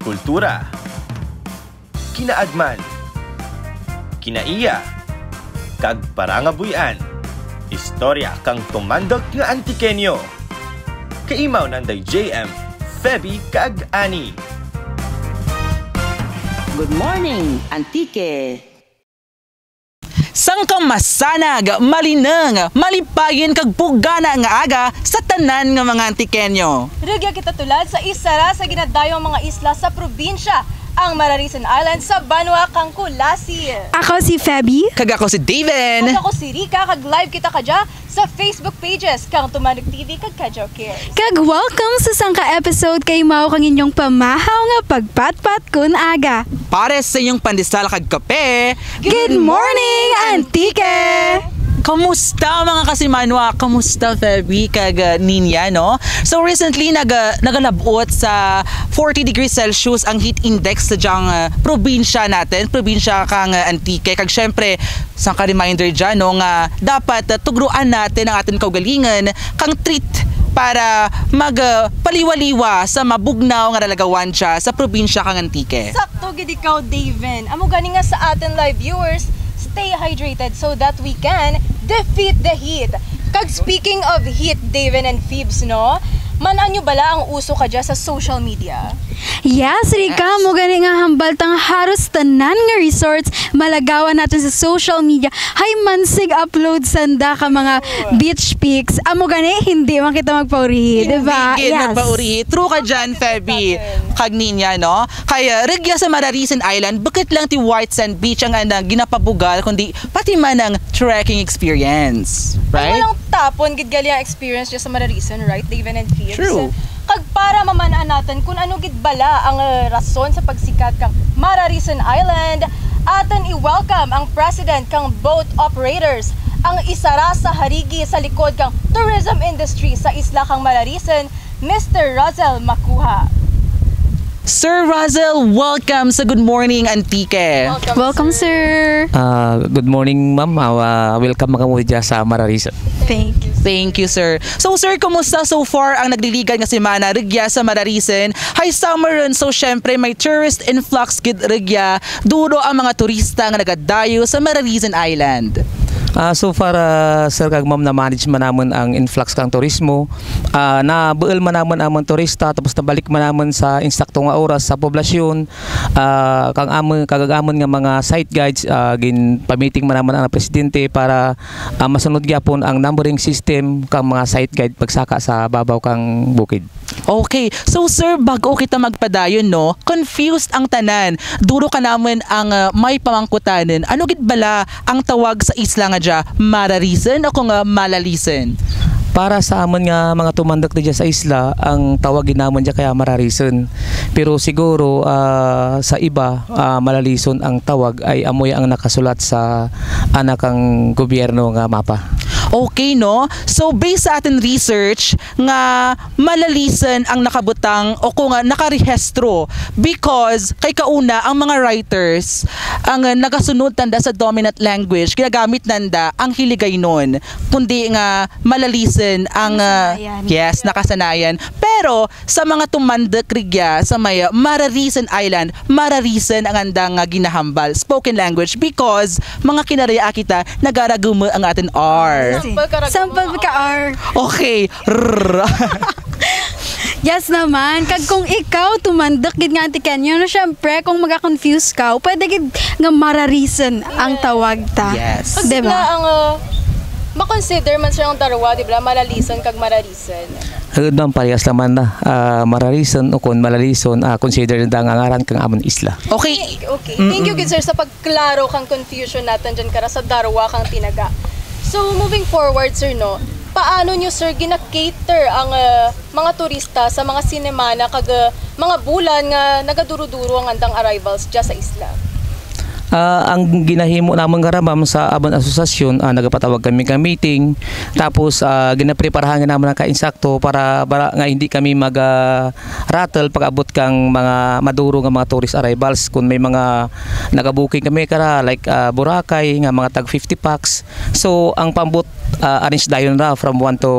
kultura, kinaagman, kinaiya, kag parangabuyan, istorya kang tumandok nga Antikenyo. Kaimaw nanday JM, Feby kag Ani. Good morning, Antique! Sangkang masanag, malinang, malipagin kag pugana nga aga sa tanan nga mga Antikenyo. Rigya kita tulad sa isara sa ginadayong mga isla sa probinsya, ang Mararisen Island sa Banwa kang Kulasi. Ako si Feby. Kag ako si David. Kag ako si Rika, kag live kita kadya sa Facebook pages kang Tumanok TV kag Kadyo Cares. Kag welcome sa sangka episode kay mao kang inyong pamahaw nga pagpatpat kun aga. Pares sa inyong pandesal kag kape. Good morning, Antique! Kamusta mga kasimanwa? Kamusta Feby kag Ninya, no? So recently nagalabot sa 40 degrees Celsius ang heat index sa diyang probinsya natin, probinsya kang Antique. Kag syempre, sa ka-reminder dyan, no, nga dapat tugruan natin ang ating kaugalingan kang treat para magpaliwaliwa sa mabugnaw nga nalagawan siya sa probinsya kang Antique. Sakto gid ikaw, Daven. Amo gani nga sa ating live viewers, stay hydrated so that we can defeat the heat. Kag speaking of heat, Daven and Phoebs, no? Manan nyo bala ang uso ka dyan sa social media? Yes, Rika, mo gani nga hambal tang haros tanan nga resorts malagawan natin sa social media. Hay mansig upload sanda ka mga beach pics. Amo gani hindi man kita magpaurihi, di ba? Hindi magpaurihi. True ka dyan, Feby. Kag Ninya, no? Kaya rigya sa Mararisen Island, bakit lang ti White Sand Beach ang ginapabugal, kundi pati man ang trekking experience. Right? Ay, walang tapon, gid gali ang experience dyan sa Mararisen, right, Daven and Phoebs? True. Kag para mamanaan natin kung ano gid bala ang rason sa pagsikat kang Mararisen Island, aton i-welcome ang president kang boat operators, ang isara sa harigi sa likod kang tourism industry sa isla kang Mararisen, Mr. Russell Makuha. Sir Russell, welcome sa Good Morning Antique. Welcome, sir. Good morning, ma'am. Welcome mga muli sa Mararisen. Thank you. Thank you, sir. So, sir, kumusta so far ang nagliligan nga semana rigya sa Mararisen? High summer ron, so syempre may tourist influx gid rigya. Duro ang mga turista nga nagadayo sa Mararisen Island. So far, sir, kag ma'am, na-manage man naman ang influx kang turismo. Nabuel man naman ang mga turista, tapos nabalik man naman sa instakto nga oras sa poblasyon. Kagagamon nga mga site guides, pamiting man naman ang presidente para masunod gyapon ang numbering system kang mga site guide pagsaka sa babaw kang bukid. Okay. So, sir, bago kita magpadayon, no, confused ang tanan. Duro ka naman ang may pamangkutanan. Ano gid bala ang tawag sa isla nga dya? Mararisen o kung Malalisen? Para sa amon nga mga tumandak diyan sa isla, ang tawagin namon diya kaya Mararisen. Pero siguro sa iba, Malalison ang tawag ay amoy ang nakasulat sa anakang gobyerno nga mapa. Okay, no? So, based sa ating research, nga Malalisen ang nakabutang o kung nakarehestro because kay kauna, ang mga writers, ang nagasunod tanda sa dominant language, ginagamit nanda ang Hiligaynon, kundi nga Malalisen ang nakasanayan. Pero, sa mga tumandak rigya sa may Mararisen Island, Mararisen ang andang ginahambal, spoken language, because mga kinaraya kita, nagaragumo ang ating R. Sampal ka R. Okay. Yes naman. Kag kung ikaw tumandak gid nga Antikenyo, no, syempre kung maga-confuse ka, pwede gid nga Mararisen ang tawag ta. Yes. Pag Diba? ang makonsider man siya ang darwa, di ba? Malalisen kag Mararisen. Hagod man parehas naman na Mararisen o kung Malalison, consider na nga ngaran kang amon isla. Okay. Okay. Thank you, good sir, sa pagklaro kang confusion natin dyan kara sa darwa kang tinaga. So, moving forward, sir, no, paano nyo, sir, gina-cater ang mga turista sa mga sinemana kag mga bulan nga nagaduro-duro ang andang arrivals dyan sa isla? Ang ginahimo namang karamam sa Aban Asosasyon, nagapatawag kami ka meeting, tapos ginapreparahan naman ang kainsakto para nga hindi kami mag-rattle pag abot kang mga maduro nga mga tourist arrivals. Kung may mga nagabuking kami kara like Boracay nga mga tag 50 packs, so ang pambot arrange dayon ra from 1 to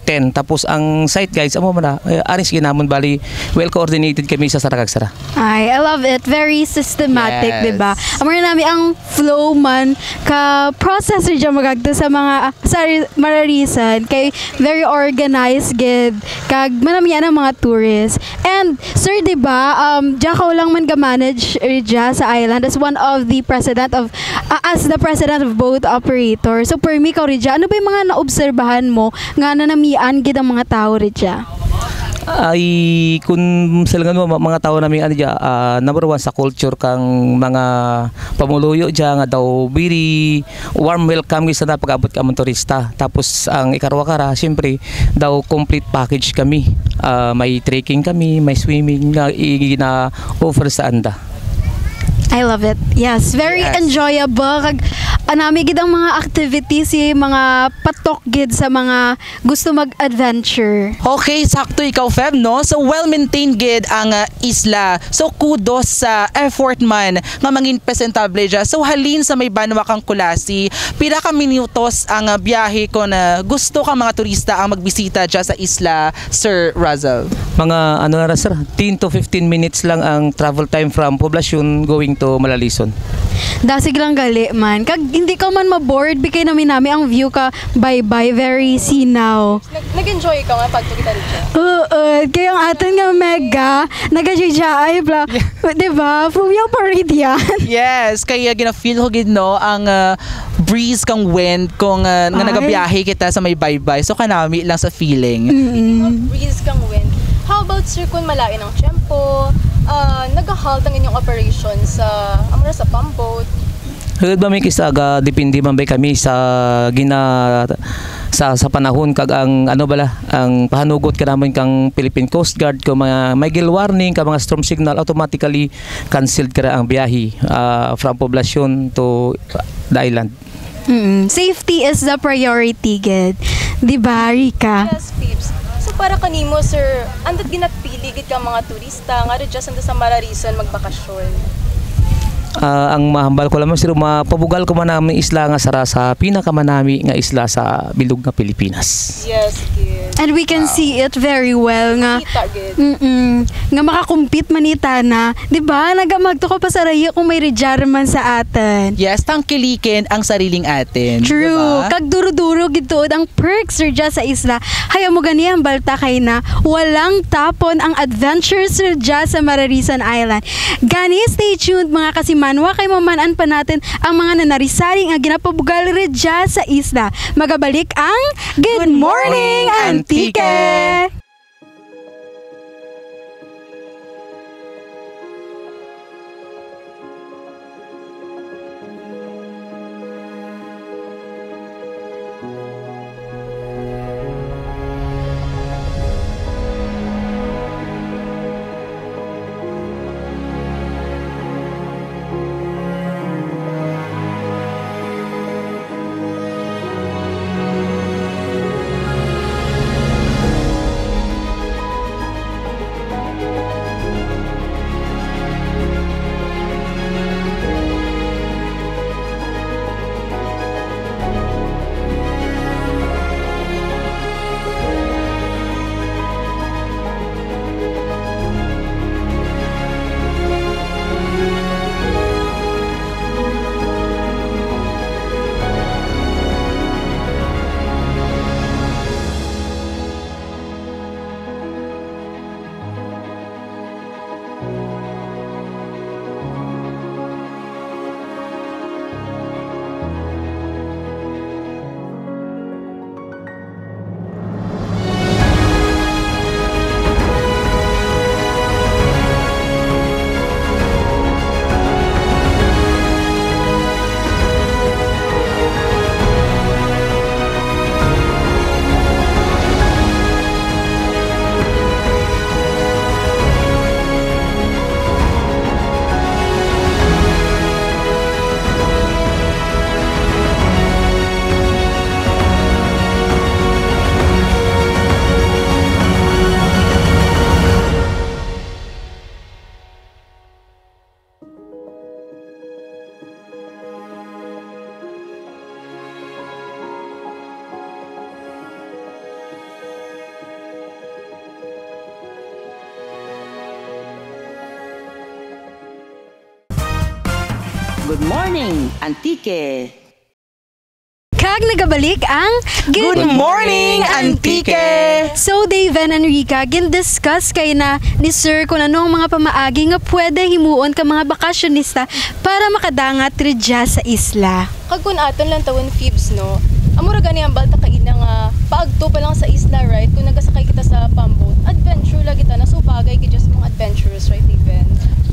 10. Tapos ang site guides amo man arrange ginamon bali well coordinated kami sa Sarakag Sara. Ay, I love it. Very systematic, Yes. 'di ba? Amor nami ang flow man ka processor dyan magagto sa mga sa Mararisan kay very organized gid kag manami ang mga tourists. And sir, 'di ba, diya ka lang man ga-manage dya sa island as one of the president of as the president of both operators. So per me ka dya, ano ba yung mga naobserbahan mo nga nanamian gid ang mga tao dya? Ay kung sila nga mga tao namin ano dya, number one sa culture kang mga pamuluyo dya nga daw very warm welcome sa napag-abot ka mong turista. Tapos ang ikarwa kara siyempre daw complete package kami, may trekking kami, may swimming na offer sa anda. I love it. Yes, very Yes. enjoyable. Kag anami gid ang mga activities, mga patok gid sa mga gusto mag-adventure. Okay, sakto ikaw, Feb, no? So, well-maintained gid ang isla. So, kudos sa effort man nga mangin presentable dyan. So, halin sa may banwa kang Kulasi, pila ka minutos ang biyahe ko na gusto ka mga turista ang magbisita dyan sa isla, Sir Razel? Mga ano na sir, 10 to 15 minutes lang ang travel time from Poblacion going to Malalison. Dasig lang gali man. Kag hindi ka man ma-bored, bigay namin ang view ka bye-bye, very sinaw. Nag-enjoy ka nga pag kita rin siya. Kaya ang atin nga mega, nag-jay bla. Diba? Fumiyaw pa rin yan. Yes, kaya gina-feel ko gid no ang breeze kang wind kung nga Ay. nagabiyahe kita sa may bye-bye. So, kanami lang sa feeling. Breeze kang wind. How about sir kung malain ang tiyempo, nag-halt ang inyong operation sa amara sa pump boat? Hagad ba may kisaga depende man bay kami sa sa panahon kag ang ano bala ang pahanugot ka naman kang Philippine Coast Guard kung mga may gill warning ka mga storm signal automatically canceled ka ang biyahe from Poblacion to the island. Safety is the priority, gid. Diba, Rika? Yes, Pips. So para kanimo sir, andad ginapili gid ka mga turista nga rin just sa Mararison magbakasyon. Ang mahambal ko lamang sir mapabugal ko man namin isla nga sara sa pinakamanami nga isla sa bilog nga Pilipinas. Yes, kid. And we can see it very well nga. Kita gid. Nga makakumpit manita na. Diba? Nagamagto ko pa sa raya kung may rejarman sa atin. Yes, tangkilikin ang sariling atin. True. Diba? Kag duro-duro gito ang perks sir dya sa isla. Haya mo gani ang balta kay na walang tapon ang adventures sir dya sa Mararisan Island. Gani, stay tuned mga kasimanwa kay mamanaan pa natin ang mga nanarisaring ang ginapabugal rin dya sa isla. Magabalik ang Good Morning Antique! Good morning, Antique. Kag nagabalik ang Good morning, Antique! So Dave and Enrica, gin-discuss kay na ni Sir kung ano ang mga pamaagi nga pwede himuon ka mga bakasyonista para makadangat ridya sa isla. Kag kun aton lang tawon Phoebs, no? Amura gani ang balta kaina nga paagto pa lang sa isla, right? Kung nagasakay kita sa pamboat, adventure lagi ta na so bagay kay just mga adventurous, right, even?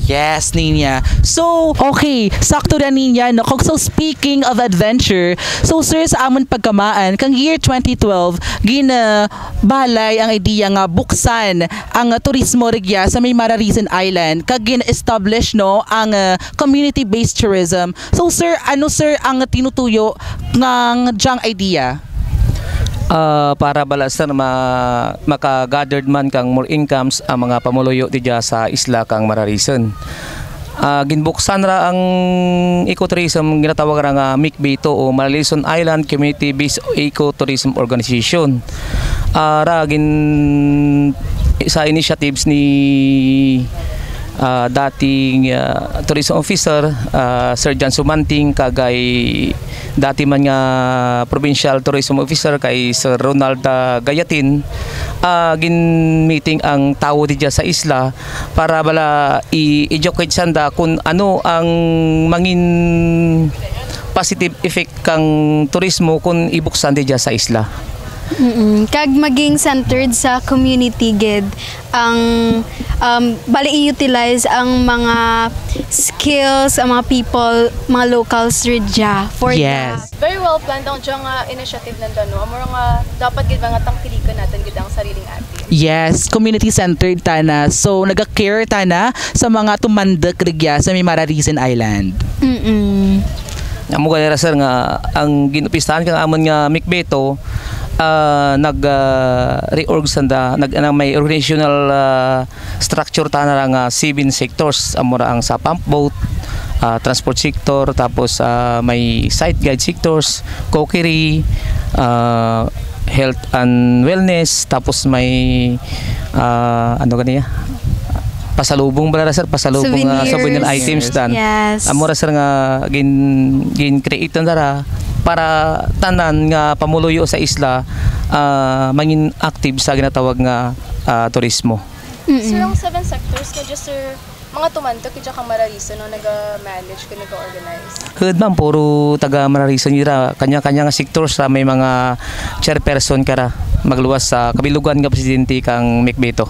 Yes, Ninya. So, okay, sakto na Ninya, no? So, speaking of adventure, so sir, sa amon pagkamaan, kang year 2012, ginabalay ang idea nga buksan ang turismo rigya sa may Mararisen Island, kag gina-establish, no, ang community-based tourism. So, sir, ano sir ang tinutuyo ng dyang idea? Para balasan maka-gathered man kang more incomes ang mga pamuluyo diya sa isla kang Mararisen. Ginbuksan ra ang ecotourism ginatawag ra nga MICBETO o Mararisen Island Community Based Ecotourism Organization. Sa initiatives ni dating tourism officer Sir John Sumanting kagay dati man nga provincial tourism officer kay Sir Ronald Gayatin, gin meeting ang tao diya sa isla para bala i-educate sanda kung ano ang mangin positive effect kang turismo kung ibuksan diya sa isla. Kag maging centered sa community gid ang bali i-utilize ang mga skills ang mga people, mga locals ridya for Yes. Very well planned ang dyang initiative nanda, no? Amura nga dapat gid mga tangkilikan natin gid ang sariling atin. Yes, community-centered tana. So, naga-care tana sa mga tumandak rigya sa may Mararisen Island. Amo kaya sir nga ang ginupistahan kang amon nga MICBETO nag-reorg sanda may organizational structure tana nga 7 sectors amura ang sa pump boat, transport sector, tapos may site guide sectors, cookery, health and wellness, tapos may ano ganiya pasalubong bala sir, pasalubong souvenir items dan. Yes. Amura sir nga gin create na para tanan nga pamuluyo sa isla mangin active sa ginatawag nga turismo. Sir, ang 7 sectors ka just sir mga tumantok kaya kang Mararisen no naga-manage ka naga-organize. Hud man puro taga Mararisen ira kanya-kanya nga sectors sa may mga chairperson kara magluwas sa kabilugan nga presidente kang MICBETO.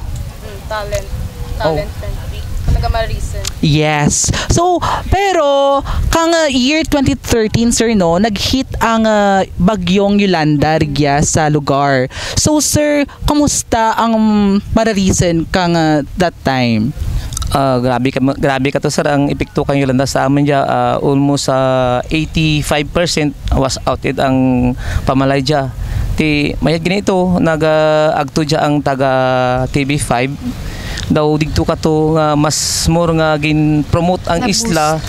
Talent friendly. Naga-Mararisen. Yes. So, pero kang year 2013 sir no, nag-hit ang bagyong Yolanda rigya sa lugar. So sir, kamusta ang Mararisen kang that time? Grabe ka to sir ang epekto kang Yolanda sa amin dia almost 85% was outed ang pamalay dia. Ti mayad ganito naga-agto dia ang taga TV5 daw digto ka to nga mas more nga gin-promote ang isla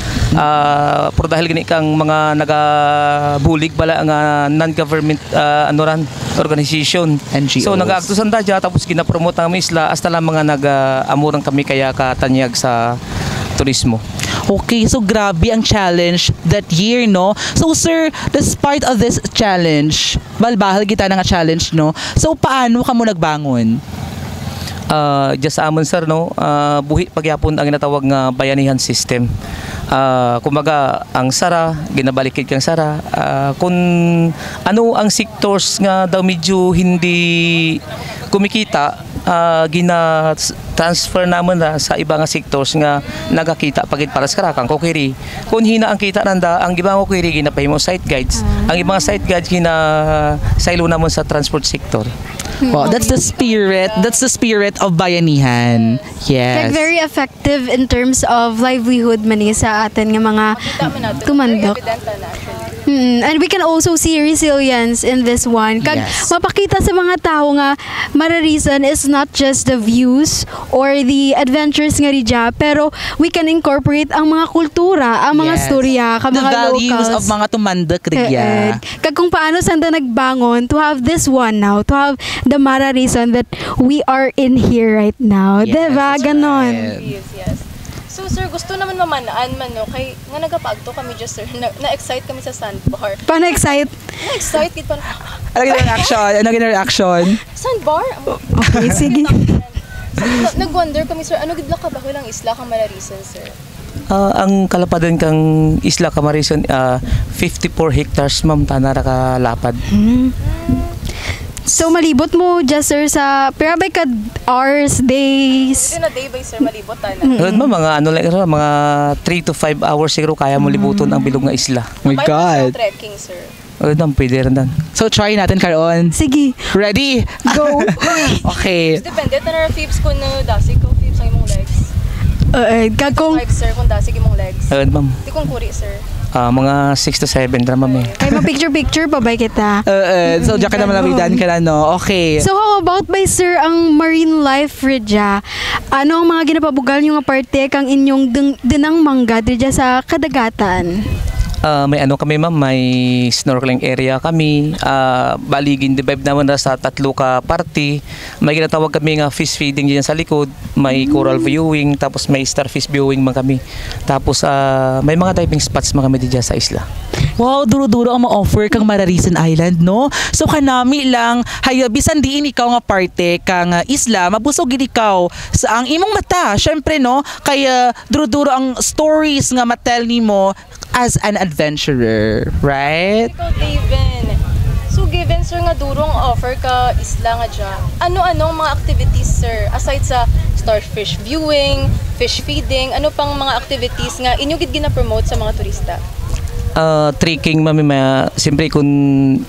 pero dahil gani kang mga nagabulig bala nga non-government organization NGOs. so nagaagto sanda dia tapos gina-promote ang isla hasta lang mga nag-amurang kami kaya katanyag sa turismo. Okay, so grabe ang challenge that year, no? So sir, despite of this challenge, balbahal kita na nga challenge, no? So paano ka mo nagbangon? Just amon sir no buhi pagyapon ang ginatawag nga bayanihan system. Kumaga ang sara ginabalikid kang sara kung ano ang sectors nga daw medyo hindi kumikita gina-transfer naman na sa ibang sectors nga nagakita pagit para sa karakang kokiri. Kung hina ang kita nanda, ang ibang kokiri ginapahimo site guides. Ang ibang site guides gina-silo naman sa transport sector. Wow, that's the spirit. That's the spirit of bayanihan. Yes. Like very effective in terms of livelihood man sa atin nga mga tumandok. And we can also see resilience in this one. Kag Yes. mapakita sa mga tao nga Mararisen is not just the views or the adventures nga ridya, pero we can incorporate ang mga kultura, ang mga Yes. storya, ka The mga values locals. of mga tumandak rigya. Kag kung paano sanda nagbangon to have this one now, to have the Mararisen that we are in here right now. Yes, Diba? that's Ganon. right. Yes. So sir, gusto naman mamanaan man no kay nga nagapagto kami just sir. Na-excite kami sa sandbar. Paano excite? Na-excite gid pa. Ano gina reaction? Ano gina reaction? Sandbar? Okay, sige. Nag-wonder kami sir, ano gid la ka ba lang isla kang Mararison sir? Ang kalapadan kang Isla Camarison, 54 hectares ma'am, tanara ka lapad. So malibot mo just sir sa pirabay ka hours, days. Hindi na day by sir malibot na. Ma'am, mga ano lang, mga 3 to 5 hours siguro kaya mo libuton ang bilog nga isla. Oh my God. Trekking sir. Ma'am, pwede rin dan. So try natin karon. Sige, Ready? go. Okay. Depende na Fips kung dasig ko Fips ang imong legs. Kagkong Like sir kung dasig imong legs. Ma'am, Di kung kuri sir. mga 6 to 7 ra ma'am eh. kay ma-picture-picture pa ba kita? So diyan ka na malawidan ka na, no? Okay. So how about by sir ang marine life Ridja? Ano ang mga ginapabugal nyo nga parte kang inyong dinang mangga Ridja sa kadagatan? May ano kami ma'am, may snorkeling area kami. Baligin divide naman na sa 3 ka party. May ginatawag kami nga fish feeding diyan sa likod, may coral viewing, tapos may starfish viewing man kami. Tapos may mga diving spots man kami diyan sa isla. Wow, duro-duro ang ma-offer kang Mararison Island, no? So kanami lang, hayo bisan diin ikaw nga parte kang isla, mabusog gid ikaw sa ang imong mata. Syempre, no? Kaya duro-duro ang stories nga matel nimo as an adventurer, right? Ikaw Daven. So given sir nga durong offer ka isla nga dyan, ano-anong mga activities sir aside sa starfish viewing, fish feeding, ano pang mga activities nga inyo gid gina-promote sa mga turista? Trekking mami, siyempre kung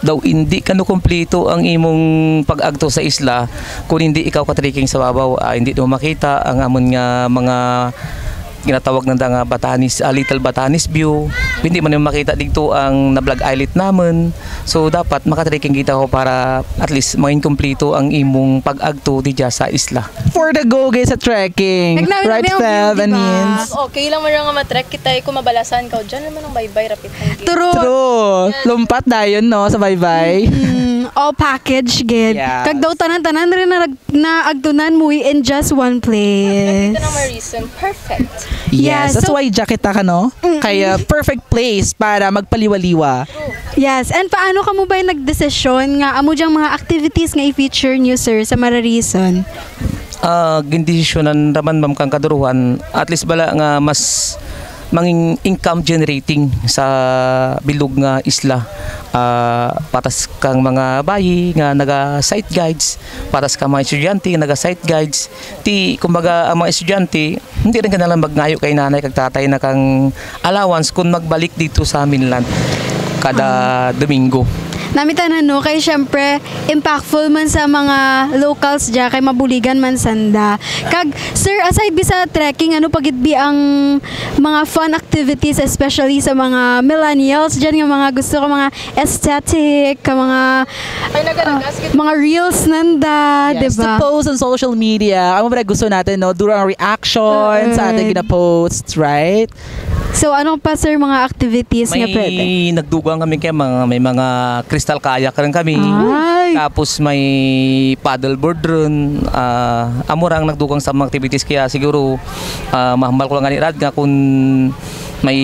daw hindi ka no kumpleto ang imong pag-agto sa isla, kung hindi ikaw ka-trekking sa babaw, hindi mo makita ang amon nga mga ginatawag ng nga Batanes, Little Batanes view. Hindi man yung makita dito ang na-vlog islet naman. So dapat makatrekking kita ko para at least maging kumpleto ang imong pag-agto diya sa isla. For the go guys sa trekking. Nagnamin Right, na yung Feb view, and diba? Yins? Okay lang mo nga matrek kita kung mabalasan ka dyan naman ang bye-bye rapid ang game. True. True. Lumpat dayon, no? Sa bye-bye. All package gid. Yes. Kag daw tanan-tanan rin na agtunan mo in just one place. Nakita ng Marison, perfect. Yeah, Yes, that's so- why jacket ka, no? Kaya perfect place para magpaliwaliwa. Yes, and paano ka mo ba yung nagdesisyon nga amo dyang mga activities nga i-feature niyo sir sa Mararison? Gindesisyonan raman ma'am kang kaduruhan, at least bala nga mas manging income generating sa bilog nga isla. Patas kang mga bayi nga naga site guides, patas kang mga estudyante nga naga site guides. Kumbaga ang mga estudyante hindi rin kanalang magngayo kay nanay kag tatay na kang allowance kung magbalik dito sa mainland kada Domingo. Namitanan no, kay syempre impactful man sa mga locals dya, kay mabuligan man sanda. Kag, sir, aside bisa trekking, ano pagitbi ang mga fun activities, especially sa mga millennials dyan, nga mga gusto ko mga aesthetic, ka mga Ay nagalagas kita. mga reels nanda, Yes, diba? to post on social media. Ang mga gusto natin, no? Durang ang reaction sa ating gina-post, right? So, ano pa sir mga activities nga pwede? May nagdugang kami kay may mga crystal kayak rin kami. Ay! Tapos may paddleboard rin. Amurang nagdugang sa mga activities kaya siguro mahambal ko lang ganirad nga kung may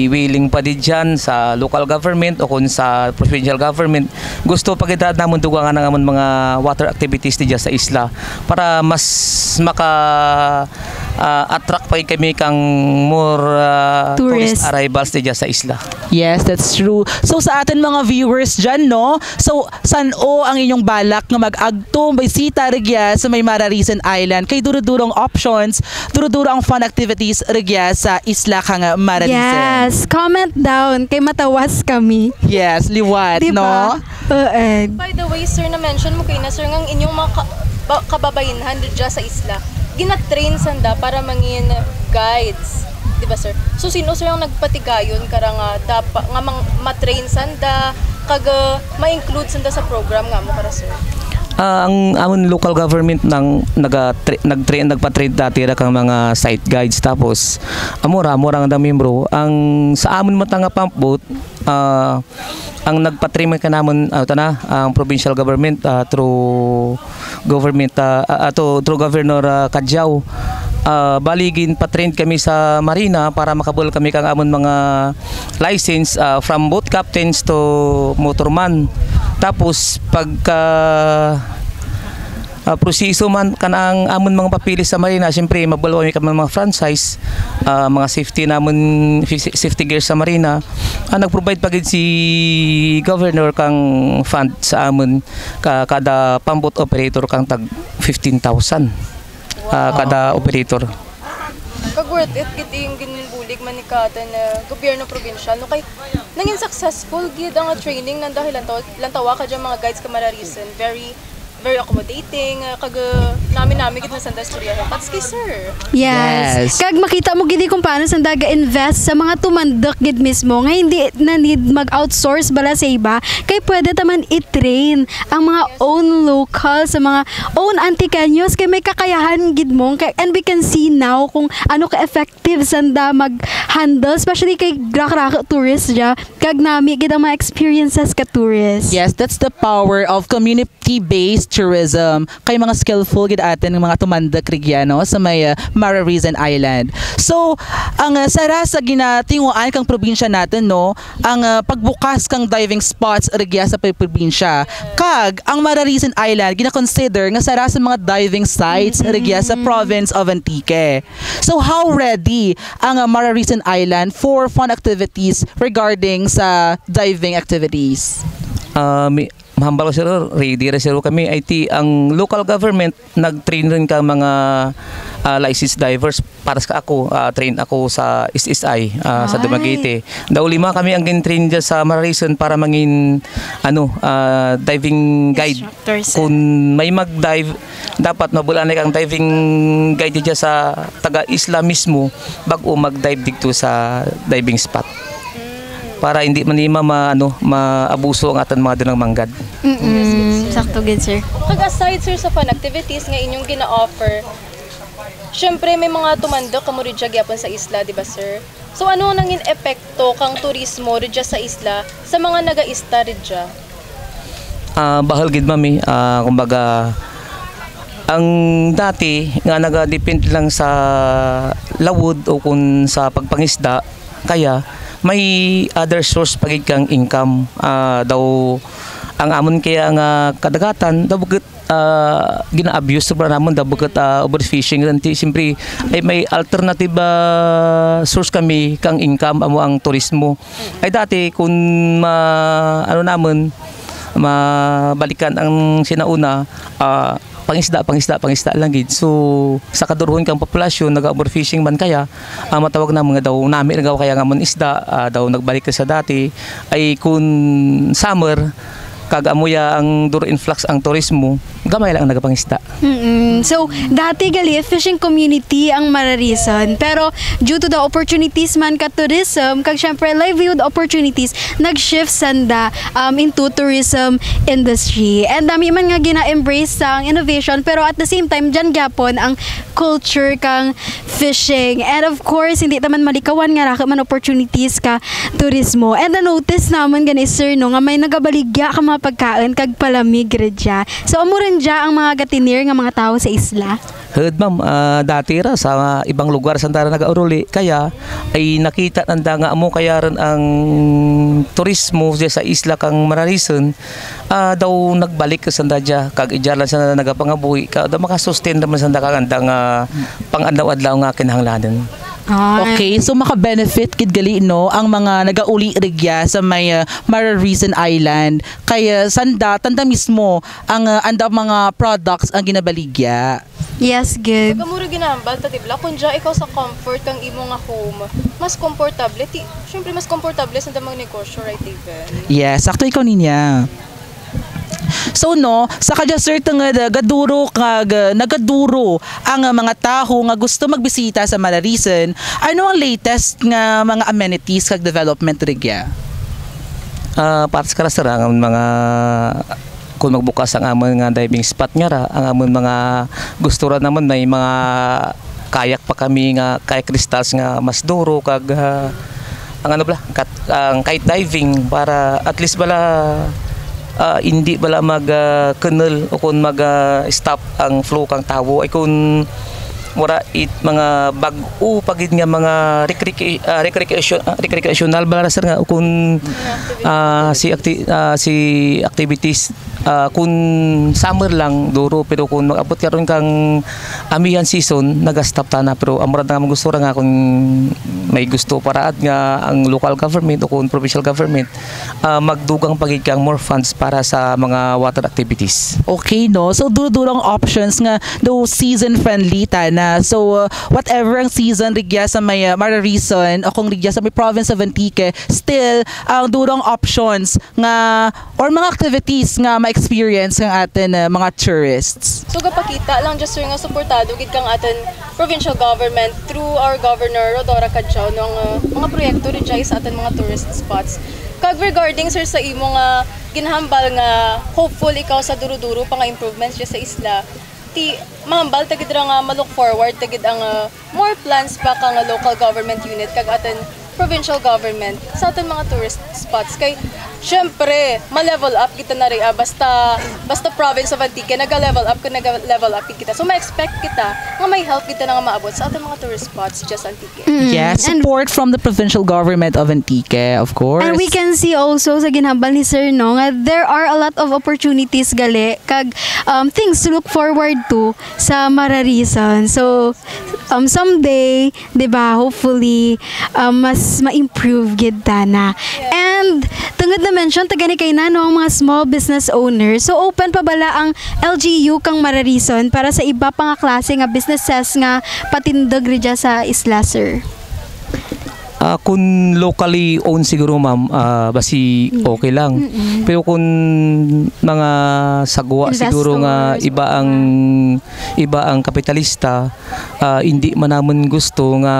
willing pa din dyan sa local government o kung sa provincial government. Gusto pagkitad naman dugangan ng amon mga water activities diyan sa isla para mas attract pa kami kang more tourist arrivals diyan sa isla. Yes, that's true. So sa atin mga viewers dyan, no? So, saan ang inyong balak nga mag-agto, bisita rigya sa may Mararison Island? Kay duro-durong options, duro-duro ang fun activities rigya sa isla kang Mararison. Yes, comment down kay matawas kami. Yes, liwat, Diba? no? By the way sir, na mention mo kayo na sir ngang inyong mga kababayenhan dyan sa isla, gina-train sanda para mangin guides. Diba sir? So sino sir ang nagpatigayon kara nga dapat nga matrain sanda kag ma-include sanda sa program nga mo para sir? Ang amon local government nang nagpa-train dati ra kang mga site guides, tapos amura ang membro ang sa amon matanga pump boat, ang nagpa-train ka namon ang provincial government through government through Governor Kadjaw. baligin pa-train kami sa marina para makabul kami kang amon mga license from boat captains to motorman. Tapos pagka proseso man kanang amon mga papilis sa marina, siyempre mabulwa kami mga franchise, mga safety gears sa marina. Nag-provide pagid si governor kang fund sa amon kada pambot operator kang tag 15,000 kada operator. Kag worth it gid yung ginbulig man ni katan na gobyerno probinsyal no kay nangin successful gid ang training nang dahil lantawa ka dyan mga guides ka mararisen, very accommodating, kag namin gid na sanda istorya pats kay sir. Yes. Kag makita mo gid kung paano sanda ga-invest sa mga tumandok gid mismo nga hindi na need mag-outsource bala sa iba kay pwede taman i-train ang mga own local sa mga own Antiqueños kay may kakayahan gid mo and we can see now kung ano ka-effective sanda mag-handle especially kay rak-rak tourist ja kag nami gid ang mga experiences ka tourist. Yes, that's the power of community-based tourism. Kay mga skillful gid atin ng mga tumandak Rigiano sa may Mararisan Island. So, ang sara sa ginatinguan kang probinsya natin no, ang pagbukas kang diving spots Rigia sa probinsya. Kag ang Mararisan Island gina-consider nga sara sa mga diving sites Rigia sa province of Antique. So, how ready ang Mararisan Island for fun activities regarding sa diving activities? Mahambal sir, ready ra sir kami. IT ang local government nag-train rin ka mga licensed divers para sa ako, train ako sa SSI sa Dumaguete. Daw 5 kami ang gin-train dyan sa Mararisan para mangin diving guide. Kung may mag-dive, dapat mabulan kang diving guide dyan sa taga-isla mismo bago mag-dive dito sa diving spot. Para hindi man maabuso ang atan mga dunang manggad. Sakto gid sir. Kag aside sir sa fun activities nga inyong gina-offer, syempre may mga tumandok kamo ridya gyapon sa isla, di ba sir? So ano nangin epekto kang turismo ridya sa isla sa mga naga-ista ridya? Bahal gid mami, kumbaga ang dati nga naga-depend lang sa lawod o kung sa pagpangisda, kaya may other source pagid kang income. Daw ang amon kaya nga kadagatan daw buket gina-abuse sobra namon daw buket overfishing ganti. Siyempre ay may alternative source kami kang income amo ang turismo. Ay dati kung namon mabalikan ang sinauna, pangisda lang gid. So sa kadurhon kang populasyon naga-overfishing man kaya matawag na mga daw nami nagaw kaya nga mon isda daw nagbalik sa dati ay kun summer kag amuya ang duro influx ang turismo gamay lang ang nagapangisda. So dati gali fishing community ang Mararisan pero due to the opportunities man ka tourism kag syempre livelihood opportunities nag-shift sanda into tourism industry and dami man nga gina-embrace ang innovation pero at the same time dyan gyapon ang culture kang fishing and of course hindi naman malikawan nga ra man opportunities ka turismo and na-notice naman gani sir no nga may nagabaligya ka mga pagkain kag palamig redya. So amo rin dya ang mga gatinir nga mga tao sa isla? Heard ma'am, dati ra sa ibang lugar sa tara nagauruli kaya ay nakita nanda nga amo kaya rin ang turismo sa isla kang Mararisan daw nagbalik sa dadya kag ijalan sa nagapangabuhi ka daw makasustain naman sa kaganda nga pang-adlaw-adlaw nga kinahanglanon. Okay, so maka-benefit kid gali no ang mga nagauli rigya sa may Mararisan Island kaya sanda tanda mismo ang anda mga products ang ginabaligya. Yes, good. Kamuro ginambal ta tibla kun dya ikaw sa comfort kang imo nga home, mas komportable syempre mas komportable sa mga negosyo right even. Yes, sakto ikaw ninya. So no, sa kadya sir gaduro kag nagaduro ang mga taho nga gusto magbisita sa Mararisan, ano ang latest nga mga amenities kag development rigya? Para sa karasara ang mga kung magbukas ang amon nga diving spot nga ra, ang amon mga gusto ra naman may mga kayak pa kami nga kayak crystals nga mas duro kag ang ang kite diving para at least bala hindi bala mag-kernel o kung mag-stop ang flow kang tawo ay kung mura it mga bag-o pagid nga mga recreational bala sir nga kung si activities kung summer lang duro pero kung mag-abot karon kang amihan season nagastop ta na pero amurad nga gusto ra nga kung may gusto paraat nga ang local government o kung provincial government magdugang pagid kang more funds para sa mga water activities. Okay, no? So, durang options nga do season friendly ta na. So, whatever ang season rigya sa may Mararison o kung rigya sa may province of Antique, still, ang durang options nga or mga activities nga ma-experience ng atin mga tourists. So gapakita lang just sir nga suportado gid kang atin provincial government through our governor Rodora Cadjao ng mga proyekto rin sa atin mga tourist spots. Kag regarding sir sa imo nga ginhambal nga hopeful ikaw sa duro-duro pa nga improvements sa isla, ti mahambal tagid ra nga ma-look forward tagid ang more plans pa ka nga local government unit kag atin provincial government sa atin mga tourist spots kay syempre ma-level up kita na rin basta province of Antique naga-level up kita so ma-expect kita nga may help kita na nga maabot sa ating mga tourist spots just Antique. Yes, support from the provincial government of Antique, of course. And we can see also sa ginhambal ni Sir no nga there are a lot of opportunities gali kag things to look forward to sa Mararison. So someday, 'di ba, hopefully mas ma-improve gid na. And tungod na mention tagani kay nano ang mga small business owners. So open pa bala ang LGU kang Mararison para sa iba pa nga klase nga businesses nga patindog ridya sa isla, sir? Kung locally owned siguro ma'am, basi okay lang. Pero kung mga sagwa Investors, siguro nga iba ang kapitalista, hindi man naman gusto nga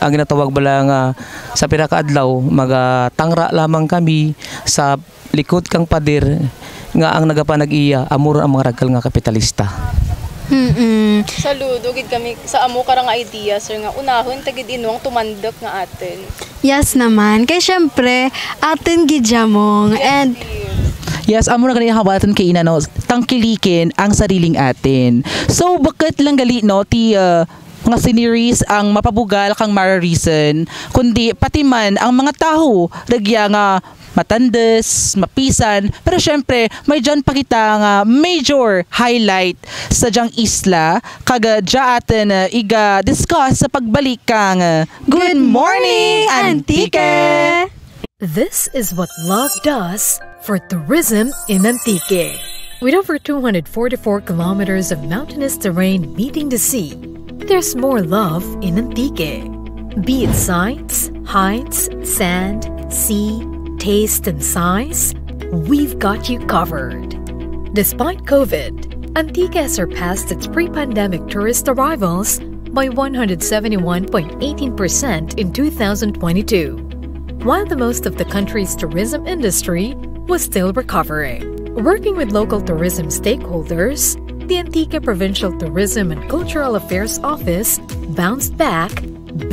ang ginatawag bala nga sa pinakaadlaw magatangra lamang kami sa likod kang pader nga ang nagapanag-iya amuro ang mga ragal nga kapitalista. Saludo gid kami sa amo karang idea sir nga unahon tagid inuang tumandok nga atin. Yes naman. Kay syempre atin gid jamong and yes, amo na kanina habatan kay ina no, tangkilikin ang sariling atin. So bakit lang gali no ti nga sceneries ang mapabugal kang Mararison kundi pati man ang mga tawo regya nga matandes, mapisan, pero syempre may dyan pa kita nga major highlight sa dyang isla kaga dya atin iga discuss sa pagbalik kang Good Morning Antique! This is what love does for tourism in Antique. With over 244 kilometers of mountainous terrain meeting the sea, there's more love in Antique. Be it sights, heights, sand, sea, taste and size, we've got you covered. Despite COVID, Antique has surpassed its pre-pandemic tourist arrivals by 171.18% in 2022, while the most of the country's tourism industry was still recovering. Working with local tourism stakeholders, the Antique Provincial Tourism and Cultural Affairs Office bounced back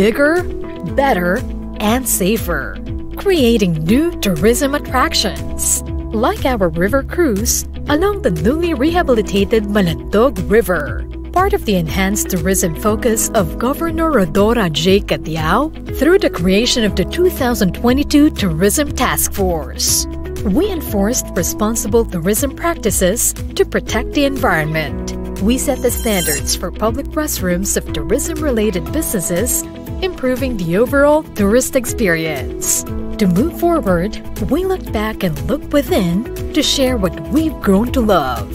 bigger, better, and safer, creating new tourism attractions, like our river cruise along the newly rehabilitated Malandog River, part of the enhanced tourism focus of Governor Rodora J. Catiao through the creation of the 2022 Tourism Task Force. We enforced responsible tourism practices to protect the environment. We set the standards for public restrooms of tourism-related businesses, improving the overall tourist experience. To move forward, we look back and look within to share what we've grown to love.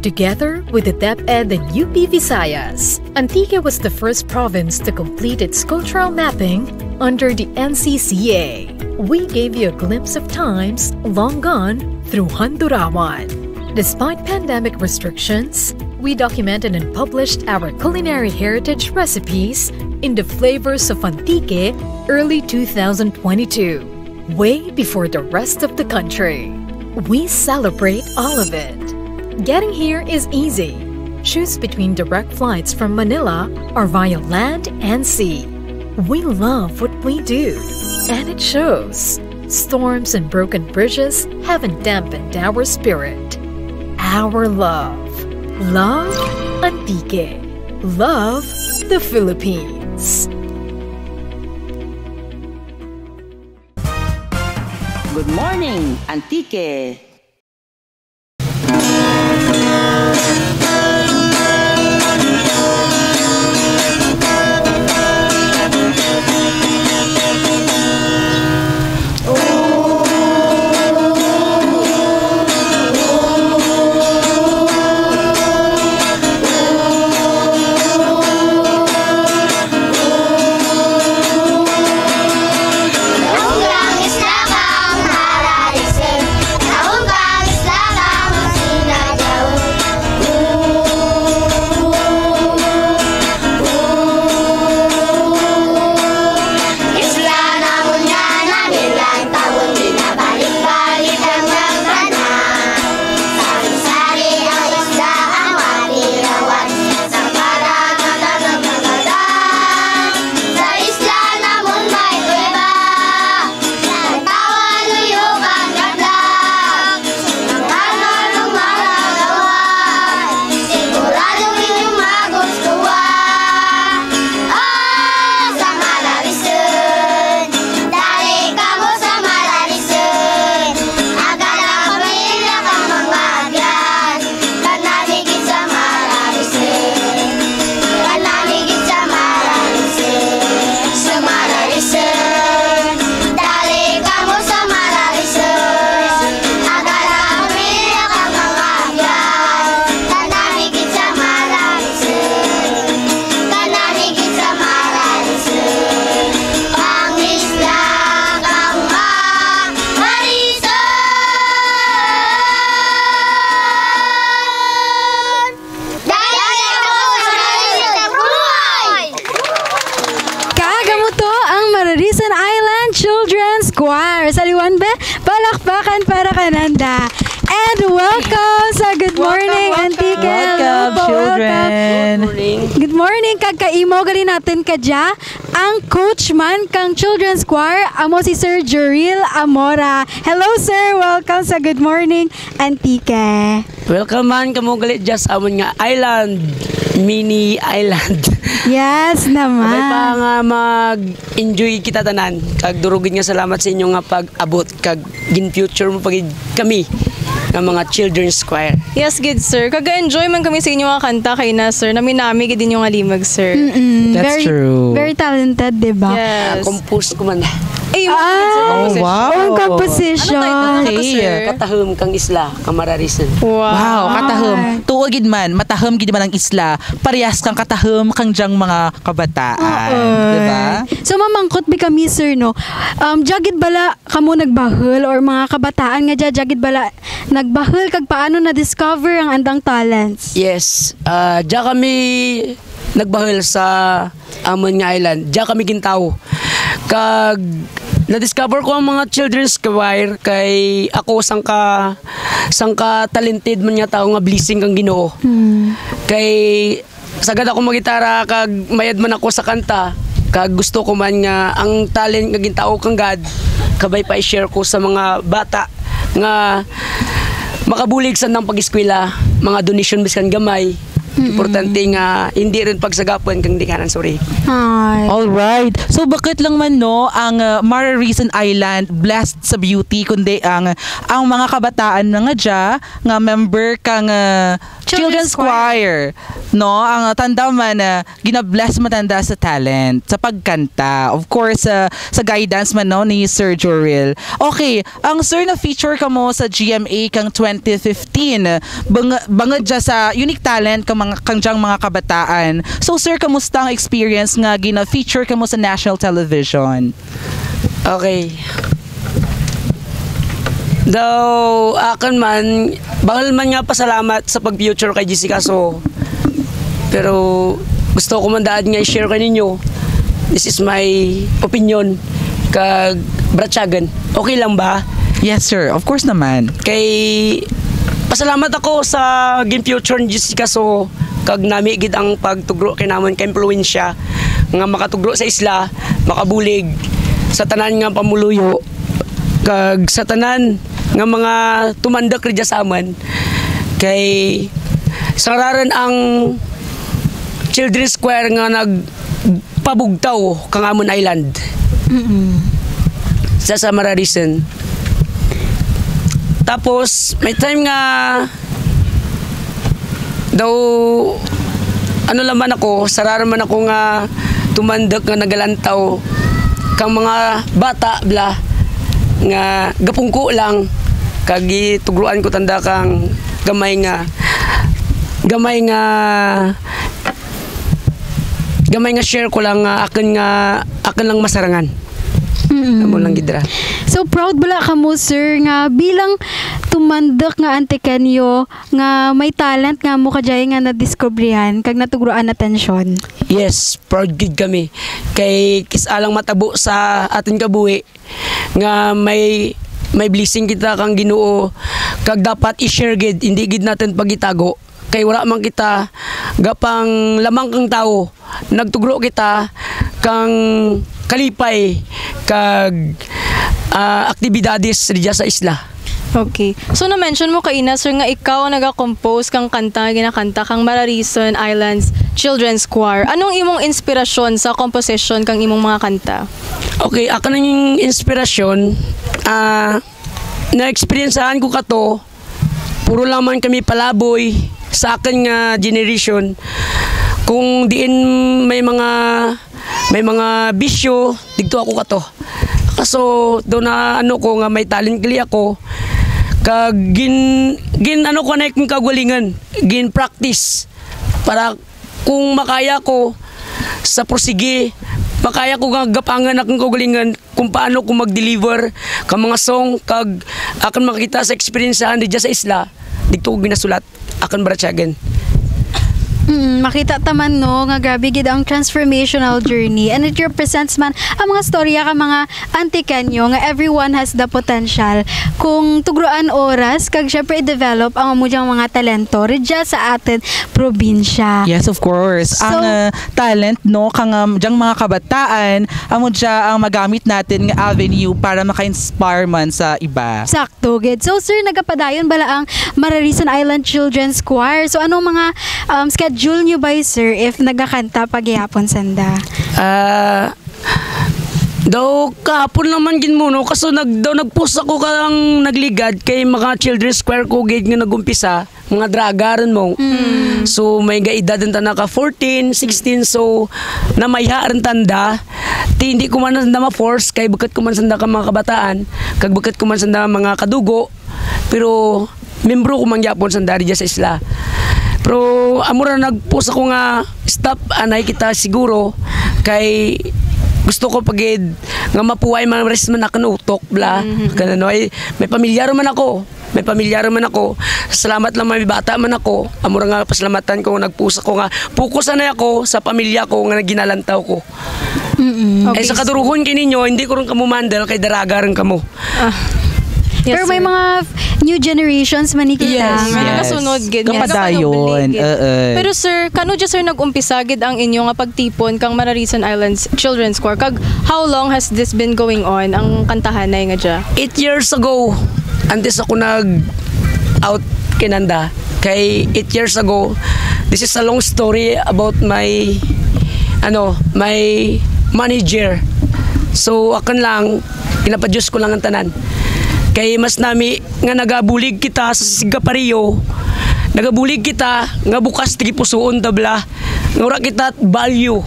Together with the DepEd and UP Visayas, Antique was the first province to complete its cultural mapping under the NCCA. We gave you a glimpse of times long gone through Handurawan. Despite pandemic restrictions, we documented and published our culinary heritage recipes in the Flavors of Antique early 2022, way before the rest of the country. We celebrate all of it. Getting here is easy. Choose between direct flights from Manila or via land and sea. We love what we do, and it shows. Storms and broken bridges haven't dampened our spirit. Our love. Love Antique. Love the Philippines. Good morning, Antique. Mararison Island Children's Choir. Saliwan be, palakpakan para kananda. And welcome sa Good Morning, Antique. Welcome, children. Good morning, kagkaimo gali natin kadya. Ang coach man kang Children's Choir, amo si Sir Juril Amora. Hello sir, welcome sa Good Morning, Antique. Welcome man kamo gali just amon nga island, mini island. Yes naman. Abay pa nga mag-enjoy kita tanan. Kag durugin nga salamat sa inyo nga pag-abot kag gin future mo pagid kami ng mga children's choir. Yes, good sir. Kaga-enjoy man kami sa inyo nga kanta kay na sir. Nami gid inyo nga limag sir. That's true. Very talented, diba? Yes. Compose ko man. Ay, wow. wow. Ang composition. Ano title na sir? Katahom kang isla, kamararisan. Wow, katahom. Tuwa gid man, matahom gid man ang isla. Parehas kang katahom kang jang mga kabataan, di ba? So mamangkot bi kami sir no. Jagid bala kamo nagbahul or mga kabataan nga jagid bala nagbahul kag paano na discover ang andang talents? Yes, diya kami nagbahal sa amon nga island. Diya kami gintaw. Kag na-discover ko ang mga children's choir kay ako sangka talented man nga tao nga blessing kang Ginoo. Kay sagad ako magitara kag mayad man ako sa kanta kag gusto ko man nga ang talent nga gintao kang God kabay pa i-share ko sa mga bata nga makabulig sa nang pag-eskwela, mga donation biskan gamay. Importante nga hindi rin pagsagapan kang di kanan sorry. All right. So bakit lang man no ang Mararison Island blessed sa beauty kundi ang mga kabataan nga dya nga member kang Children's Choir no ang tanda man gina-bless matanda sa talent sa pagkanta. Of course sa guidance man no ni Sir Juril. Okay, ang sir na feature ka mo sa GMA kang 2015 bangad dya sa unique talent kangjang mga kabataan. So sir, kamusta ang experience nga gina-feature ka mo sa national television? Okay. Though akin man, bahal man nga pasalamat sa pag-future kay Jessica so pero gusto ko man daan nga i-share kaninyo. This is my opinion kag Bratsagan. Okay lang ba? Yes sir, of course naman. Kay pasalamat ako sa gin future ni Jessica so kag nami gid ang pagtugro kay namon kay impluwensya nga makatugro sa isla, makabulig sa tanan nga pamuluyo kag sa tanan nga mga tumandak ri sa aman kay sararan ang children's choir nga nagpabugtaw kang Amon Island. Sa Mararisen. Tapos may time nga daw ano laman ako, sararaman ako nga tumandak nga nagalantaw kang mga bata bla nga gapungko lang kag itugruan ko tanda kang gamay nga share ko lang akin lang masarangan. Amo lang gidra. So proud bala ka mo sir nga bilang tumandak nga Antikenyo nga may talent nga mo kajay nga nadiskubrihan kag natugruan atensyon. Yes, proud gid kami kay kisalang matabo sa atin kabuhi nga may blessing kita kang Ginoo kag dapat i-share gid, hindi gid natin pagitago kay wala man kita gapang lamang kang tao, nagtugro kita kang kalipay kag aktibidades diya sa isla. Okay. So na-mention mo kaina sir nga ikaw ang naga-compose kang kanta ginakanta kang Mararison Islands Children's Choir. Anong imong inspirasyon sa composition kang imong mga kanta? Okay, ako nang inspirasyon na-experiencean ko kato puro lamang kami palaboy sa akin nga generation kung diin may mga bisyo digto ako kato. Kaso do na ano ko nga may talent kali ako kag gin ano ko na kung kagalingan gin practice para kung makaya ko sa prosige makaya ko nga gapangan akong kagalingan kung paano ko mag-deliver ka mga song kag akan makita sa experiencehan diya sa isla dito ko ginasulat akan baratsagan. Makita taman no nga grabe gid ang transformational journey and it represents man ang mga storya ka mga Antikenyo nga everyone has the potential kung tugruan oras kag syempre i-develop ang among mga talento ridya sa atin probinsya. Yes, of course. So, ang talent no kang dyang mga kabataan amo dya ang magamit natin nga avenue para maka-inspire man sa iba. Sakto gid. So sir nagapadayon bala ang Mararison Island Children's Choir. So anong mga schedule nyo ba sir if nagakanta paghihapon sanda? Daw kahapon naman gin mo no kaso nagpost ako kang nagligad kay mga children's choir ko gid nga nagumpisa mga dragaran mo. So may gaedad ang tanda ka 14, 16 so na mayhaan tanda hindi ko man na ma-force kay bukat ko man sanda ka mga kabataan kag bukat ko man sanda mga kadugo pero membro ko man gyapon sanda diya sa isla. Pero amura nagpost ako nga stop anay kita siguro kay gusto ko pagid nga mapuway man rest man ako utok bla kanano ay may pamilyar man ako salamat lang may bata man ako amura nga pasalamatan ko nagpost ako nga fokusan na ako sa pamilya ko nga ginalantaw ko. Okay. Sa kaduruhon kininyo hindi ko ron kamo mandal kay daraga rin kamo. Yes, pero may mga new generations manikita. Yes. Nagasunod gid. Kapadayon. Pero sir, kano dya sir nag-umpisa gid ang inyong pagtipon kang Mararison Islands Children's Choir? Kag how long has this been going on ang kantahanay nga dya? 8 years ago antes ako nag-out kinanda. Kay 8 years ago, this is a long story about my manager. So akan lang kinapadyos ko lang ang tanan. Kay mas nami nga nagabulig kita sa Sigapariyo, nagabulig kita nga bukas tigi pusoon tabla, nga ura kita value.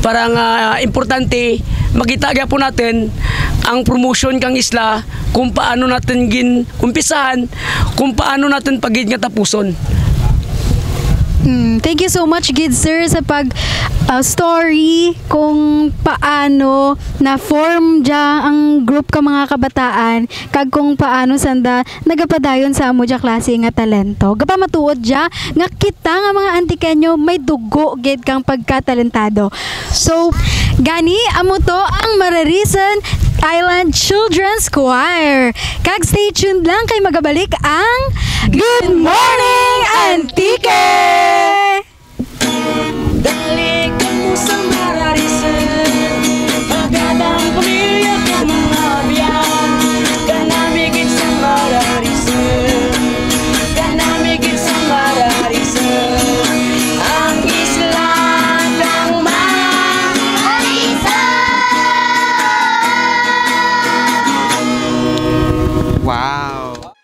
Para nga importante makita gyapon natin ang promotion kang isla kung paano natin gin umpisahan, kung paano natin pagid nga tapuson. Thank you so much gid sir sa pag story kung paano na form dya ang group ka mga kabataan kag kung paano sanda nagapadayon sa amo dya klase nga talento. Gapa matuod dya nga kita nga mga Antikenyo may dugo gid kang pagkatalentado. So gani amo to ang Mararison Island Children's Choir. Kag stay tuned lang kay magabalik ang Good Morning Antique! Dali ka mo sa Mararison, magandang pamilya ka mga biyan, kanamigit sa Mararison, kanamigit sa Mararison, ang isla Wow.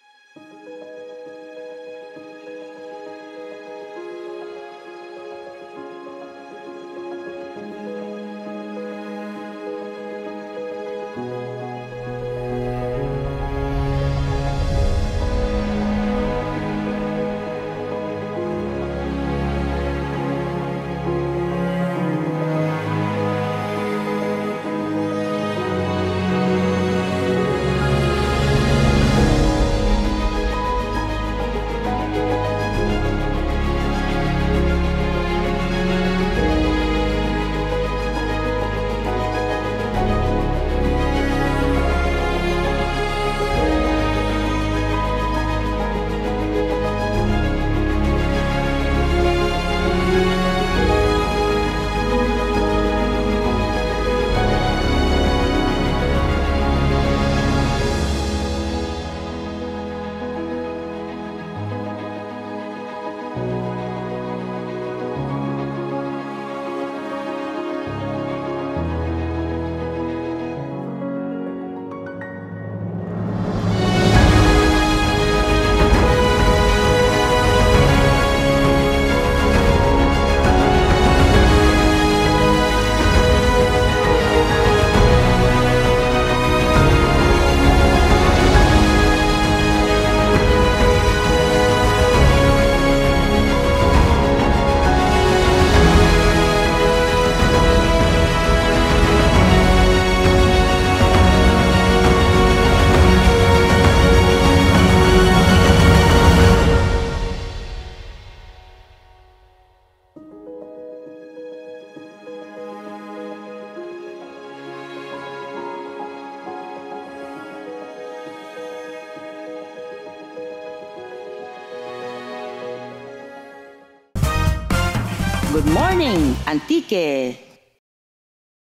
Good morning, Antique.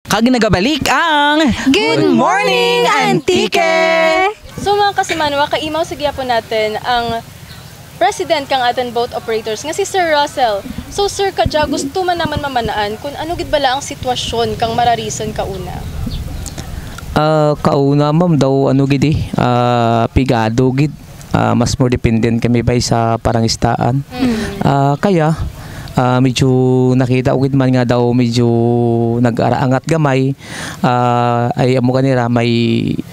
Kag nagabalik ang Good morning, Antique! So mga kasimanwa, kaimaw sa gyapon natin ang President kang atin boat operators nga si Sir Russell. So Sir Kadya, gusto man naman mamanaan kung ano gid bala ang sitwasyon kang mararison kauna. Kauna ma'am daw ano gid pigado gid. Mas more dependent kami bay sa parangistaan. Kaya medyo nakita ugid man nga daw medyo nag-araangat gamay ay amo kanira may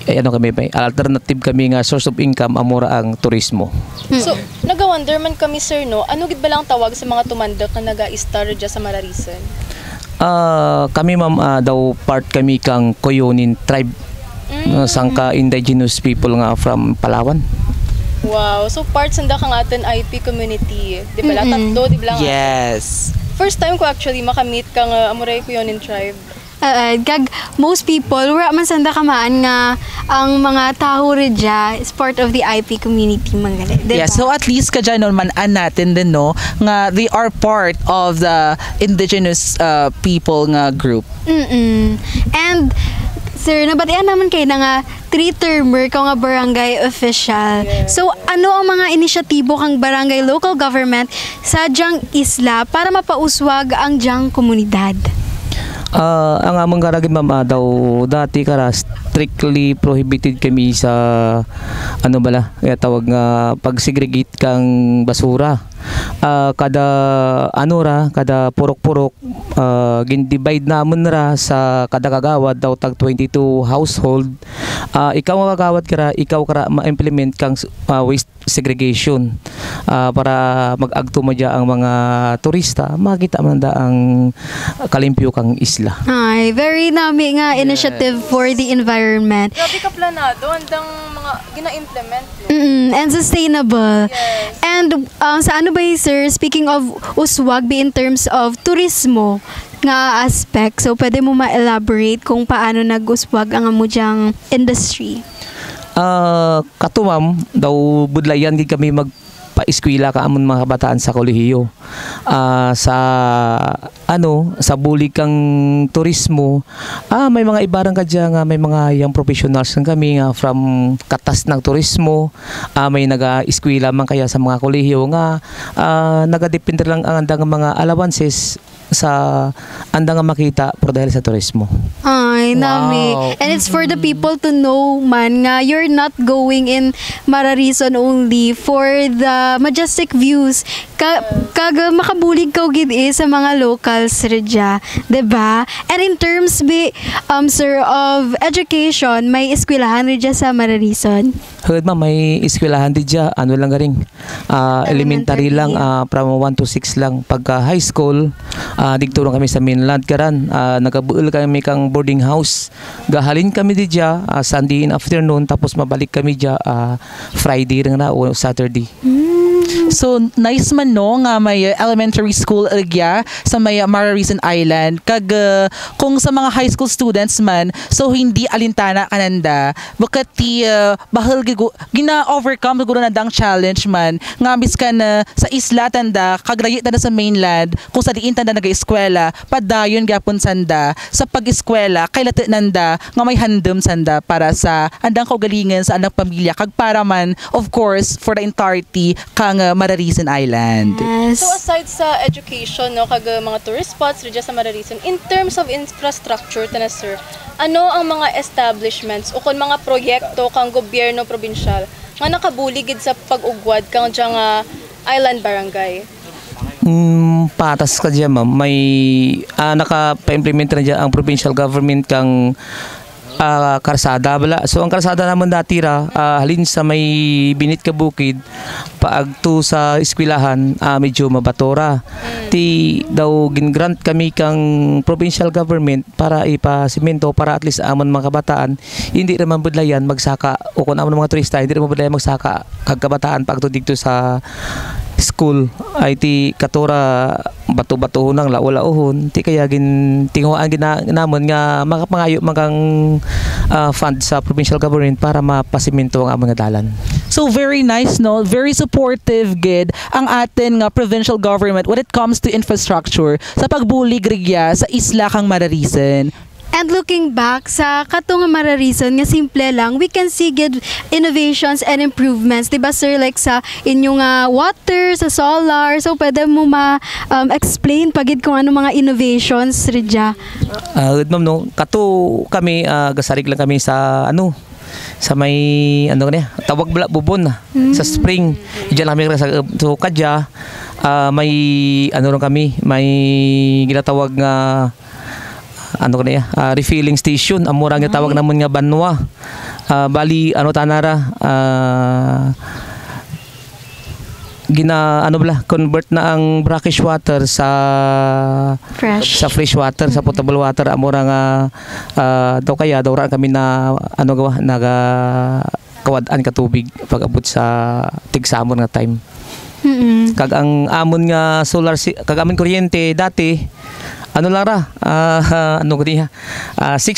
ano kami may alternative kami nga source of income amura ang turismo. So nagawonder man kami sir no, ano gid ba lang tawag sa mga tumandak na naga-star dya sa Mararison? Kami ma'am daw part kami kang Koyonin tribe, sangka indigenous people nga from Palawan. Wow, so part sanda kang atin IP community, di ba? Tatlo, di ba? Yes. First time ko actually makamit kang Amuray Koyonin tribe. Kag most people wala man sanda kamaan nga ang mga taho redya is part of the IP community man gali, diba? Yeah, so at least kadya naman natin din no nga they are part of the indigenous people nga group. And sir, nabatian naman kayo na nga 3-termer ka nga barangay official. Yeah. So, ano ang mga inisyatibo kang barangay local government sa dyang isla para mapauswag ang dyang komunidad? Ang among karagin ma'am daw dati kara strictly prohibited kami sa ano bala kaya tawag nga pag-segregate kang basura. Kada ano ra kada purok-purok gin-divide namon ra sa kada kagawad daw tag 22 household. Ikaw ang kagawad kara ikaw kara ma-implement kang waste segregation para mag-agto madya ang mga turista makita man da ang kalimpyo kang isla. Ay, very nami nga initiative for the environment. Grabe ka planado, andang mga gina-implement. And sustainable. Yes. And sa ano ba sir, speaking of uswag be in terms of turismo nga aspect, so pwede mo ma-elaborate kung paano nag-uswag ang amudyang industry? Kato ma'am, daw budlayan gid kami magpa-eskwela ka amon mga kabataan sa kolehiyo. sa sa bulig kang turismo, may mga ibarang kadya nga may mga young professionals nga kami nga from katas ng turismo, may naga-eskwela man kaya sa mga kolehiyo nga nagadepende lang ang andang mga allowances sa andang makita por dahil sa turismo. Ay, nami. And it's for the people to know man nga you're not going in Mararison only for the majestic views. Kaga makabulig ka gid sa mga locals redya, 'di ba? And in terms sir of education, may eskwelahan redya sa Mararison. Hagad may eskwelahan didya, ano lang garing. Elementary lang from 1 to 6 lang. Pagka high school, digturo kami sa mainland karan. Nagabuol kami kang boarding house. Gahalin kami didya Sunday in afternoon tapos mabalik kami dya Friday rin na o Saturday. So nice man no nga may elementary school agya sa may Mararison Island kag kung sa mga high school students man so hindi alintana kananda bukat ti bahal gina-overcome siguro na dang challenge man nga biskan sa isla tanda kag rayi tanda sa mainland kung sa diin tanda naga-eskwela padayon gyapon sanda sa pag-eskwela kay lati nanda nga may handom sanda para sa andang kaugalingan sa andang pamilya kag para man of course for the entirety kang Mararison Island. Yes. So aside sa education no kag mga tourist spots dito sa Mararison, in terms of infrastructure tana sir, ano ang mga establishments o kun mga proyekto kang gobyerno probinsyal nga nakabuligid sa pag-ugwad kang nga island barangay? Patas ka dyan ma'am, may naka-implement na dyan ang provincial government kang karsada bala. So ang karsada naman dati halin sa may binit ka bukid paagto sa eskwelahan medyo mabatora. Ti daw gingrant kami kang provincial government para ipasimento para at least amon mga kabataan hindi naman budlayan magsaka o kun amon mga turista hindi naman budlayan magsaka kag kabataan paagto dito sa school ay ti katora bato-bato nang laulauhon ti kaya tinguan ginamon nga makapangayo magang fund sa provincial government para mapasimento ang among dalan. So very nice no, very supportive gid ang atin nga provincial government when it comes to infrastructure sa pagbulig rigya sa isla kang Mararison. And looking back sa katong Mararison nga simple lang, we can see good innovations and improvements, diba sir, like sa inyong water, sa solar, so pwede mo explain pagid kung ano mga innovations ridya. Good ma'am no, kato kami gasarig lang kami sa sa may tawag bala bubon sa spring diyan kami sa so kadya may rin kami may ginatawag nga refilling station amura nga tawag namon nga banwa bali tanara convert na ang brackish water sa fresh water sa potable water amura nga daw ra kami na naga kawadaan ka tubig pag abot sa tigsamon nga time. Kag ang amon nga solar kag amon kuryente dati 6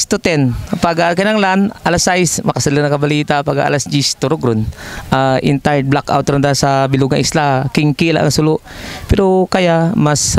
to 10 pag kinanglan alas 6 makasala na kabalita pag alas 10 turog ron entire blackout ron da sa Bilugang Isla kingkila ang sulo pero kaya mas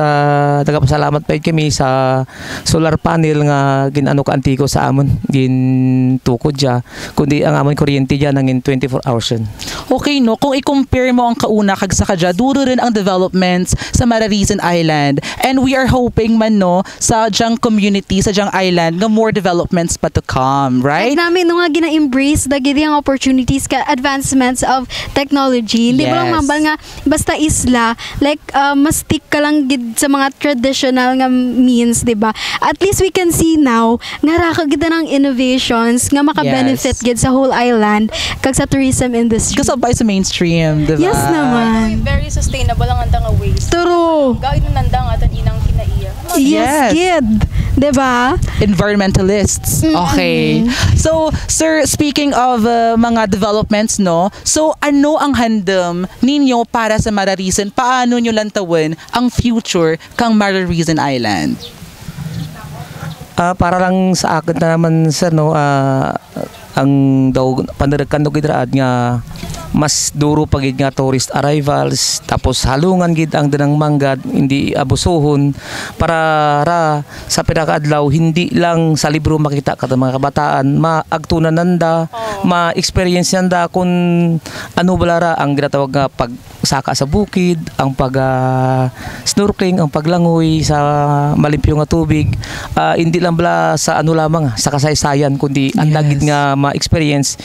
nagapasalamat pa kami sa solar panel nga ginano ka antiko sa amon gintukod dya kundi ang amon kuryente dya nangin 24 hours yun. Okay no, kung i-compare mo ang kauna kag sa kadya duro rin ang developments sa Mararison Island and we are hoping man no sa Jang community, sa Jang Island, nga more developments pa to come, right? At namin nga gina-embrace the giding opportunities ka advancements of technology. Hindi ba lang mambal nga basta isla, like mas stick ka lang gid sa mga traditional nga means, di ba? At least we can see now nga raka gid ng innovations nga maka-benefit gid sa whole island kag sa tourism industry. Kasabay sa mainstream, di ba? Yes naman. Very sustainable ang andang waste. True. Gawin ng nandang atan inang kinaiya. Yes, kid. Diba? Environmentalists. Okay. So, sir, speaking of mga developments, no? So, ano ang handam ninyo para sa Mararison? Paano nyo lantawin ang future kang Mararison Island? Para lang sa akin na naman, sir, no? Ang daw panaragkan do gidraad nga mas duro pagid nga tourist arrivals, tapos halungan gid ang danang manggad hindi abusuhon para ra sa pinakaadlaw hindi lang sa libro makita kada mga kabataan maagtunan nanda, ma-experience nanda kung ano balara ang ginatawag nga pagsaka sa bukid, ang pag snorkeling, ang paglangoy sa malimpyo nga tubig, hindi lang bala sa ano lamang sa kasaysayan kundi ang dagit nga ma-experience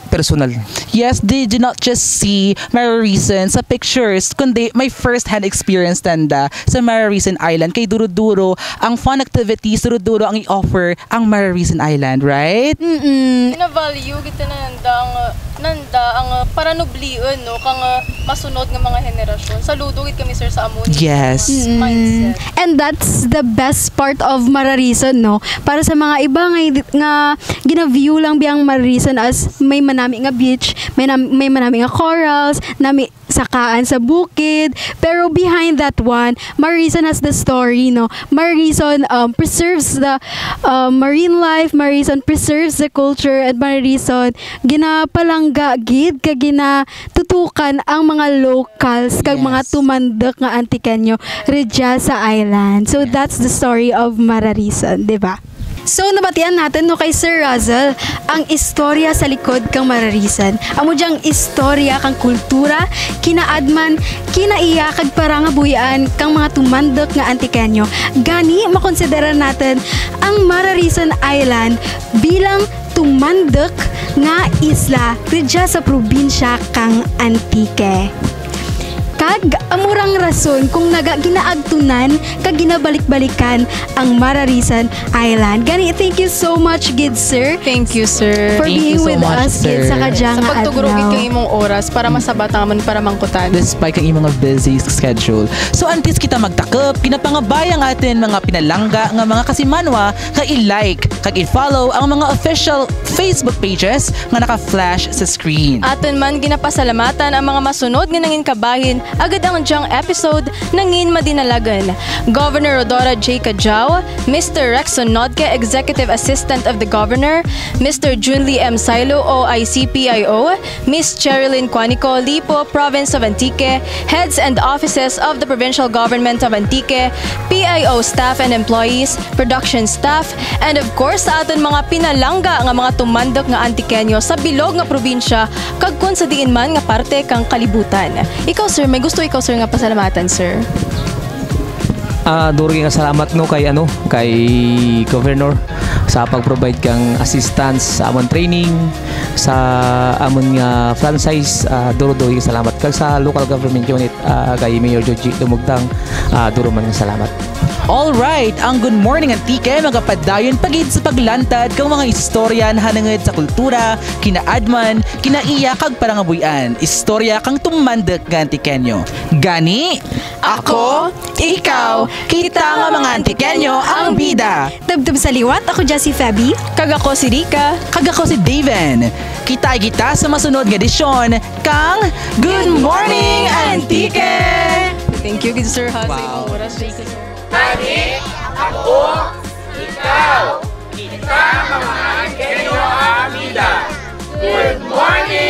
personal. Yes, they did not just see Mararisen sa pictures, kundi may first-hand experience tanda sa Mararisen Island. Kay duro-duro, ang fun activities, duro-duro ang i-offer ang Mararisen Island, right? Pina-value kita nanda ang paranublian no kang masunod nga mga henerasyon. Saludo gid kami sir sa amon. Yes. Mindset. And that's the best part of Mararisen, no? Para sa mga iba nga gina-view lang biyang Mararisen as may manami nga beach, may manami nga corals, nami sakaan sa bukid. Pero behind that one, Mararisen has the story, no? Mararisen preserves the marine life, Mararisen preserves the culture, at Mararisen ginapalangga gid kag ginatutukan ang mga locals kag mga tumandok nga Antiqueño redya sa island. So that's the story of Mararisen, di ba? So nabatian natin no kay Sir Russell ang istorya sa likod kang Mararisen. Amo diyang istorya kang kultura, kinaadman, kinaiya kag parangabuyan kang mga tumandok nga Antiqueño. Gani makonsidera natin ang Mararisen Island bilang tumandok nga isla redya sa probinsya kang Antique. Kag amurang rason kung ginaagtunan kag ginabalik-balikan ang Mararisen Island. Gani, thank you so much, Gid Sir. Thank you sir. For being with us, Gid, sa kadyang Sa pagtuguro gid kang imong oras para masabot ang para mangkutan. Despite ang imong busy schedule. So antes kita magtakop, kinapangabay ang atin mga pinalangga nga mga kasimanwa nga i-like kag i-follow ang mga official Facebook pages nga naka-flash sa screen. Aton man ginapasalamatan ang mga masunod nga nangin kabahin agad ang diyang episode nangin madinalagan. Governor Rodora J. Cajao, Mr. Rexon Nodke, Executive Assistant of the Governor, Mr. Junli M. Silo, OIC-PIO, Ms. Cherilyn Quanico, Lipo, Province of Antique, Heads and Offices of the Provincial Government of Antique, PIO staff and employees, production staff, and of course sa aton mga pinalangga nga mga tumandok nga Antiqueño sa bilog nga probinsya kag kun sa diin man nga parte kang kalibutan. Ikaw sir, may gusto ikaw sir nga pasalamatan sir. Duro nga salamat no kay Governor sa pag-provide kang assistance sa amon training, sa amon nga franchise. Duro nga salamat kag sa local government unit kay Mayor Joji Dumugtang. Duro man nga salamat. Alright, ang Good Morning Antique magapadayon pagid sa paglantad kang mga istorya na hanangad sa kultura, kinaadman, kinaiya kag parangabuyan. Istorya kang tumandok nga Antiqueño. Gani, ako, ikaw, kita nga mga Antiqueño ang bida. Tubtub sa liwat, ako Jessie Feby. Kag ako si Rika. Kag ako si Daven. Kita sa masunod nga edisyon kang Good Morning Antique! Thank you good sir ha sa imong oras. Thank you sir. Gani, ako, ikaw, kita mga Antiqueño ang bida. Good morning!